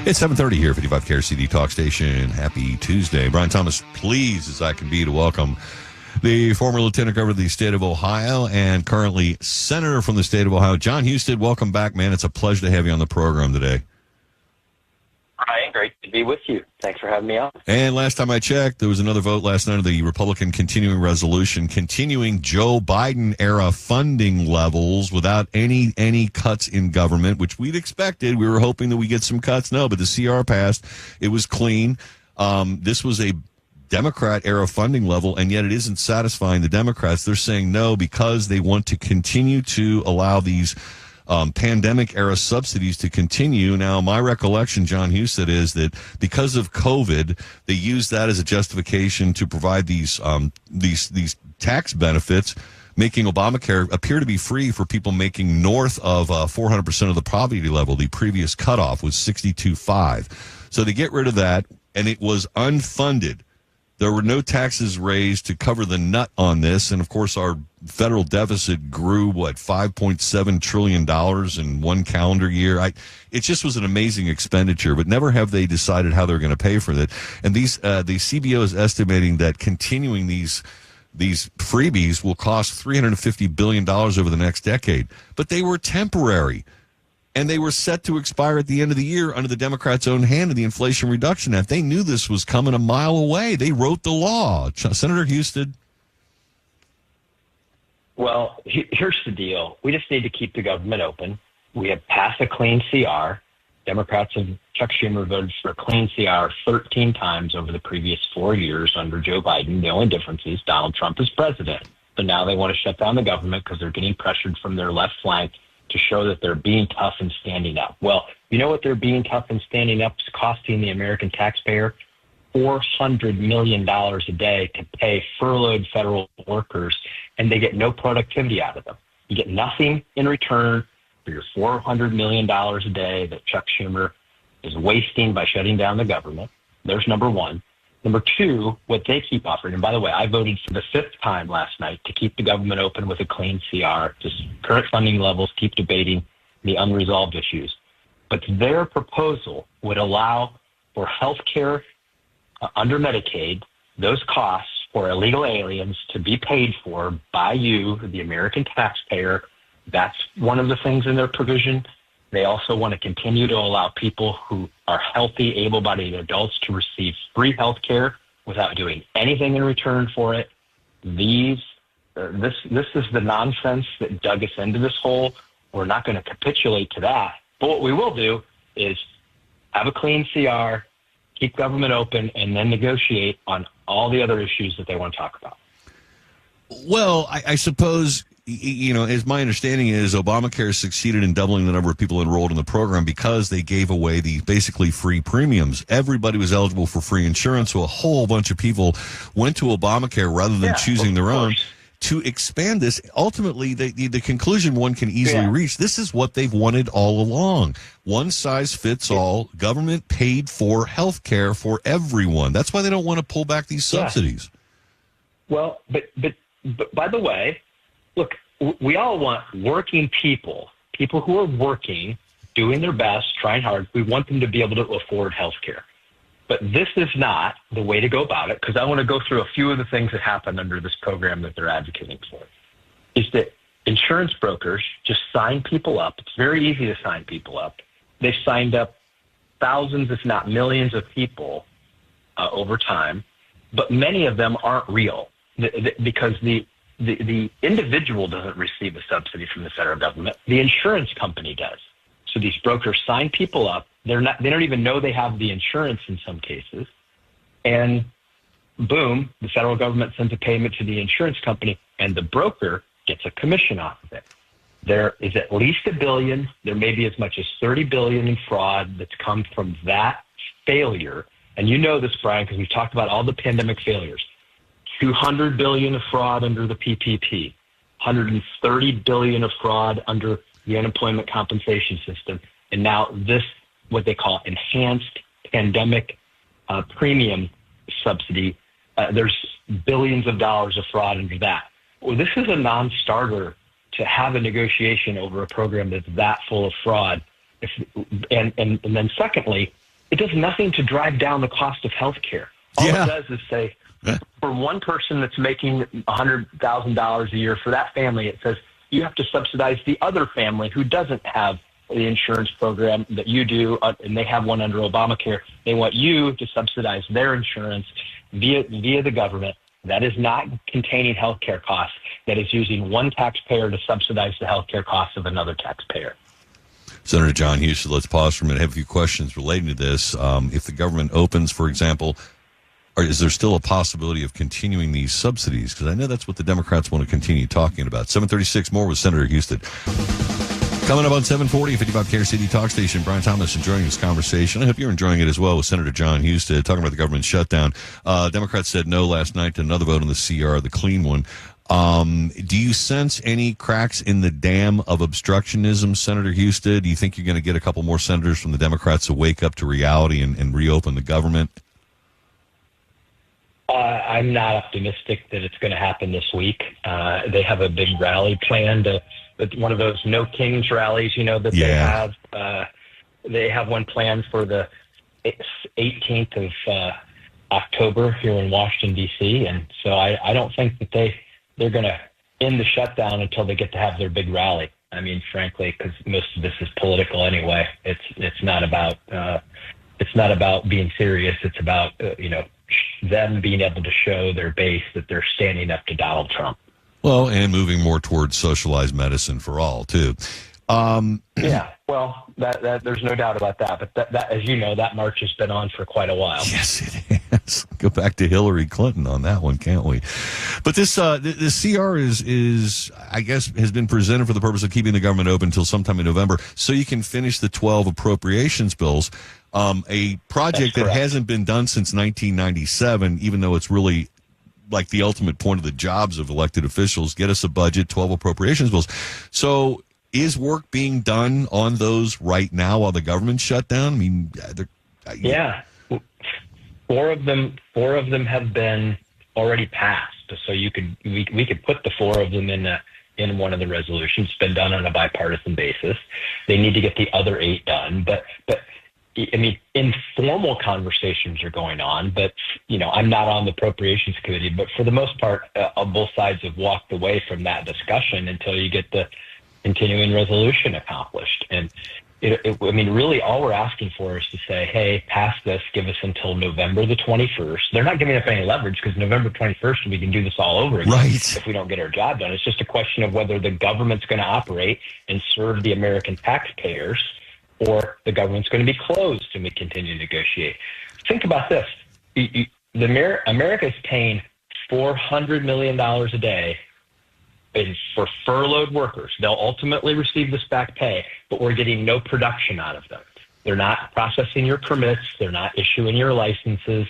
It's 7:30 here, 55 KRCD Talk Station. Happy Tuesday. Brian Thomas, pleased as I can be to welcome the former Lieutenant Governor of the state of Ohio and currently Senator from the state of Ohio, John Husted. Welcome back, man. It's a pleasure to have you on the program today. Brian, great to be with you. Thanks for having me on. And last time I checked, there was another vote last night of the Republican continuing resolution, continuing Joe Biden-era funding levels without any cuts in government, which we'd expected. We were hoping that we get some cuts. No, but the CR passed. It was clean. This was a Democrat-era funding level, and yet it isn't satisfying the Democrats. They're saying no because they want to continue to allow these pandemic-era subsidies to continue. Now, my recollection, John Husted, is that because of COVID, they used that as a justification to provide these tax benefits, making Obamacare appear to be free for people making north of 400% of the poverty level. The previous cutoff was 62.5. So they get rid of that, and it was unfunded. There were no taxes raised to cover the nut on this, and of course our federal deficit grew, $5.7 trillion in one calendar year. It just was an amazing expenditure, but never have they decided how they're going to pay for it. And the CBO is estimating that continuing these freebies will cost $350 billion over the next decade. But they were temporary. And they were set to expire at the end of the year under the Democrats' own hand in the Inflation Reduction Act. They knew this was coming a mile away. They wrote the law. Senator Husted. Well, here's the deal. We just need to keep the government open. We have passed a clean CR. Democrats and Chuck Schumer voted for a clean CR 13 times over the previous 4 years under Joe Biden. The only difference is Donald Trump is president. But now they want to shut down the government because they're getting pressured from their left flank to show that they're being tough and standing up. Well, you know what they're being tough and standing up is costing the American taxpayer? $400 million a day to pay furloughed federal workers, and they get no productivity out of them. You get nothing in return for your $400 million a day that Chuck Schumer is wasting by shutting down the government. There's number one. Number two, what they keep offering, and by the way, I voted for the fifth time last night to keep the government open with a clean CR. Just current funding levels, keep debating the unresolved issues. But their proposal would allow for health care under Medicaid, those costs for illegal aliens to be paid for by you, the American taxpayer. That's one of the things in their provision. They also want to continue to allow people who are healthy, able-bodied adults to receive free health care without doing anything in return for it. This is the nonsense that dug us into this hole. We're not going to capitulate to that. But what we will do is have a clean CR, keep government open, and then negotiate on all the other issues that they want to talk about. Well, I suppose, as my understanding is, Obamacare succeeded in doubling the number of people enrolled in the program because they gave away the basically free premiums. Everybody was eligible for free insurance, so a whole bunch of people went to Obamacare rather than choosing their own. To expand this, ultimately, the conclusion one can easily reach, this is what they've wanted all along. One size fits all, government paid for health care for everyone. That's why they don't want to pull back these subsidies. Well, but by the way, look, we all want working people who are working, doing their best, trying hard. We want them to be able to afford health care. But this is not the way to go about it, because I want to go through a few of the things that happen under this program that they're advocating for. Is that insurance brokers just sign people up. It's very easy to sign people up. They've signed up thousands, if not millions of people over time, but many of them aren't real because the individual doesn't receive a subsidy from the federal government. The insurance company does. So these brokers sign people up. They don't even know they have the insurance in some cases. And boom, the federal government sends a payment to the insurance company, and the broker gets a commission off of it. There is at least $1 billion. There may be as much as $30 billion in fraud that's come from that failure. And you know this, Brian, because we've talked about all the pandemic failures. $200 billion of fraud under the PPP, $130 billion of fraud under the unemployment compensation system, and now this, what they call enhanced pandemic premium subsidy. There's billions of dollars of fraud under that. Well, this is a non-starter to have a negotiation over a program that's that full of fraud. And then secondly, It does nothing to drive down the cost of health care. All it does is say, for one person that's making $100,000 a year, for that family, it says you have to subsidize the other family who doesn't have the insurance program that you do, and they have one under Obamacare. They want you to subsidize their insurance via the government. That is not containing health care costs. That is using one taxpayer to subsidize the health care costs of another taxpayer. Senator John Husted, let's pause for a minute. I have a few questions relating to this. If the government opens, for example, is there still a possibility of continuing these subsidies? Because I know that's what the Democrats want to continue talking about. 7:36 more with Senator Husted. Coming up on 740, 55 KRCD Talk Station, Brian Thomas enjoying this conversation. I hope you're enjoying it as well with Senator John Husted, talking about the government shutdown. Democrats said no last night to another vote on the CR, the clean one. Do you sense any cracks in the dam of obstructionism, Senator Husted? Do you think you're going to get a couple more senators from the Democrats to wake up to reality and reopen the government? I'm not optimistic that it's going to happen this week. They have a big rally planned, one of those No Kings rallies, that they have. They have one planned for the 18th of October here in Washington, D.C., and so I don't think that they're going to end the shutdown until they get to have their big rally. I mean, frankly, because most of this is political anyway. It's not about being serious. It's about them being able to show their base that they're standing up to Donald Trump. Well, and moving more towards socialized medicine for all, too. Yeah, well, that there's no doubt about that. But that, as you know, that march has been on for quite a while. Yes, it has. Go back to Hillary Clinton on that one, can't we? But this CR is, I guess, has been presented for the purpose of keeping the government open until sometime in November, so you can finish the 12 appropriations bills. A project that hasn't been done since 1997, even though it's really like the ultimate point of the jobs of elected officials, get us a budget, 12 appropriations bills. So is work being done on those right now while the government's shut down? I mean, yeah, four of them have been already passed. So we could put the four of them in one of the resolutions. It's been done on a bipartisan basis. They need to get the other 8 done, but I mean, informal conversations are going on, but, I'm not on the appropriations committee, but for the most part, both sides have walked away from that discussion until you get the continuing resolution accomplished. And really all we're asking for is to say, hey, pass this, give us until November the 21st. They're not giving up any leverage because November 21st, we can do this all over again if we don't get our job done. It's just a question of whether the government's going to operate and serve the American taxpayers, or the government's going to be closed and we continue to negotiate. Think about this. America is paying $400 million a day for furloughed workers. They'll ultimately receive this back pay, but we're getting no production out of them. They're not processing your permits. They're not issuing your licenses.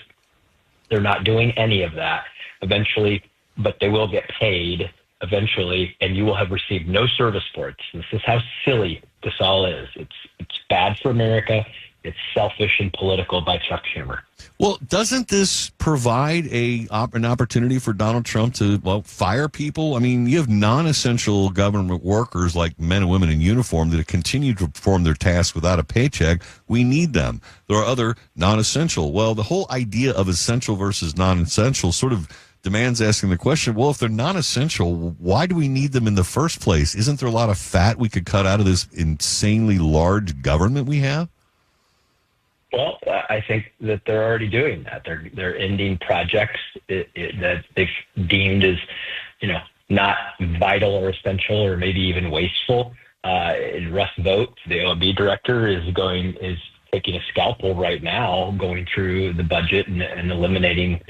They're not doing any of that eventually, but they will get paid eventually, and you will have received no service for it. This is how silly this all is. It's bad for America. It's selfish and political by Chuck Schumer. Well, doesn't this provide an opportunity for Donald Trump to, fire people? I mean, you have non-essential government workers like men and women in uniform that continue to perform their tasks without a paycheck. We need them. There are other non-essential. Well, the whole idea of essential versus non-essential sort of demands asking the question, well, if they're non-essential, why do we need them in the first place? Isn't there a lot of fat we could cut out of this insanely large government we have? Well, I think that they're already doing that. They're ending projects that they've deemed as, not vital or essential or maybe even wasteful. Russ Vought, the OMB director, is taking a scalpel right now, going through the budget and eliminating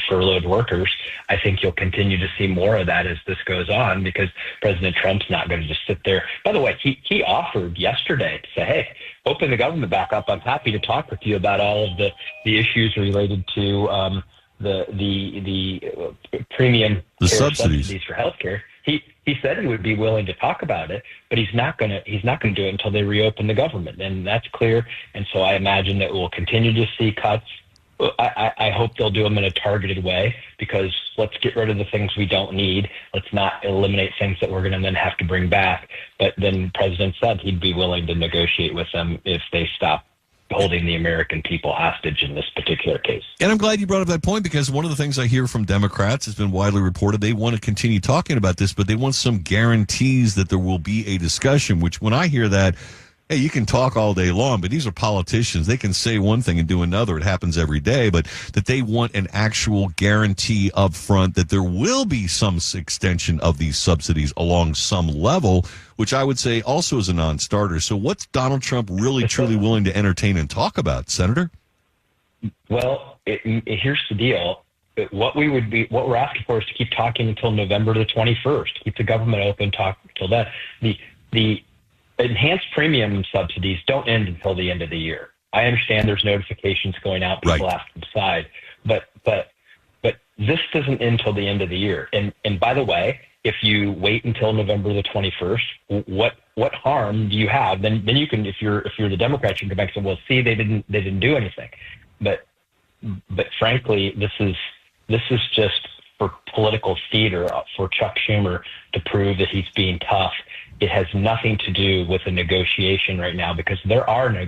furloughed workers. I think you'll continue to see more of that as this goes on, because President Trump's not going to just sit there. By the way, he offered yesterday to say, hey, open the government back up. I'm happy to talk with you about all of the issues related to the premium subsidies for healthcare. He said he would be willing to talk about it, but he's not going to do it until they reopen the government, and that's clear. And so I imagine that we'll continue to see cuts. I hope they'll do them in a targeted way, because let's get rid of the things we don't need. Let's not eliminate things that we're going to then have to bring back. But then the president said he'd be willing to negotiate with them if they stop holding the American people hostage in this particular case. And I'm glad you brought up that point, because one of the things I hear from Democrats has been widely reported. They want to continue talking about this, but they want some guarantees that there will be a discussion, which when I hear that, hey, you can talk all day long, but these are politicians. They can say one thing and do another. It happens every day, but that they want an actual guarantee up front that there will be some extension of these subsidies along some level, which I would say also is a non-starter. So what's Donald Trump really, truly willing to entertain and talk about, Senator? Well, here's the deal. What we're asking for is to keep talking until November the 21st. Keep the government open, talk until then. The enhanced premium subsidies don't end until the end of the year. I understand there's notifications going out, people have to decide, but this doesn't end until the end of the year. And by the way, if you wait until November the 21st, what harm do you have? Then you can, if you're the Democrats, you can come back and say, well, see, they didn't do anything. But frankly, this is just for political theater for Chuck Schumer to prove that he's being tough. It has nothing to do with a negotiation right now, because there are no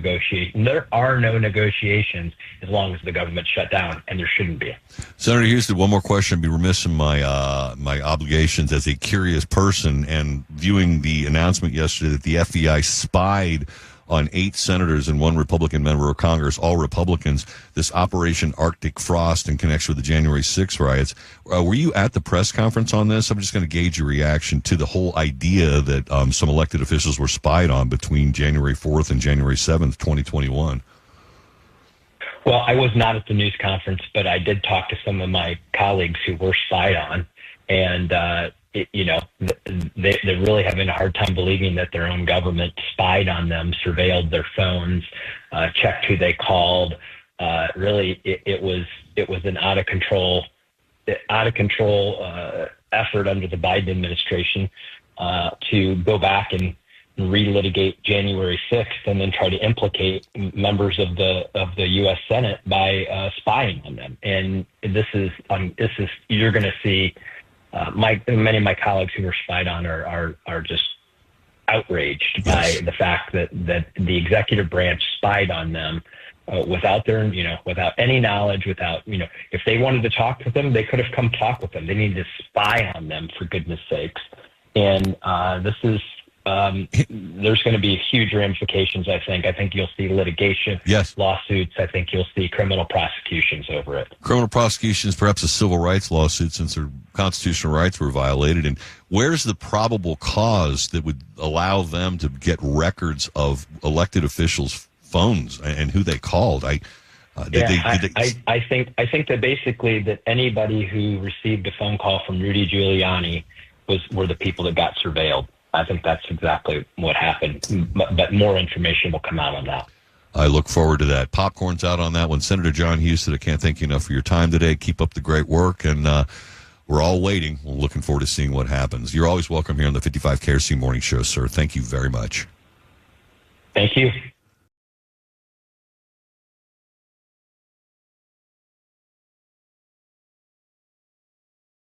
negotiations as long as the government's shut down, and there shouldn't be. Senator Husted, one more question. I'd be remiss in my obligations as a curious person, and viewing the announcement yesterday that the FBI spied on 8 senators and 1 Republican member of Congress, all Republicans, this Operation Arctic Frost in connection with the January 6th riots. Were you at the press conference on this? I'm just going to gauge your reaction to the whole idea that some elected officials were spied on between January 4th and January 7th, 2021. Well, I was not at the news conference, but I did talk to some of my colleagues who were spied on, and they're really having a hard time believing that their own government spied on them, surveilled their phones, checked who they called. Really, it was an out of control effort under the Biden administration to go back and relitigate January 6th and then try to implicate members of the U.S. Senate by spying on them. And this is you're going to see. Many of my colleagues who were spied on are just outraged by the fact that the executive branch spied on them without any knowledge, if they wanted to talk with them, they could have come talk with them. They needed to spy on them, for goodness sakes. And there's going to be huge ramifications, I think. I think you'll see litigation, lawsuits. I think you'll see criminal prosecutions over it. Criminal prosecutions, perhaps a civil rights lawsuit, since their constitutional rights were violated. And where's the probable cause that would allow them to get records of elected officials' phones and who they called? I think that basically that anybody who received a phone call from Rudy Giuliani were the people that got surveilled. I think that's exactly what happened, but more information will come out on that. I look forward to that. Popcorn's out on that one. Senator John Husted, I can't thank you enough for your time today. Keep up the great work, and we're all waiting. We're looking forward to seeing what happens. You're always welcome here on the 55 KRC Morning Show, sir. Thank you very much. Thank you.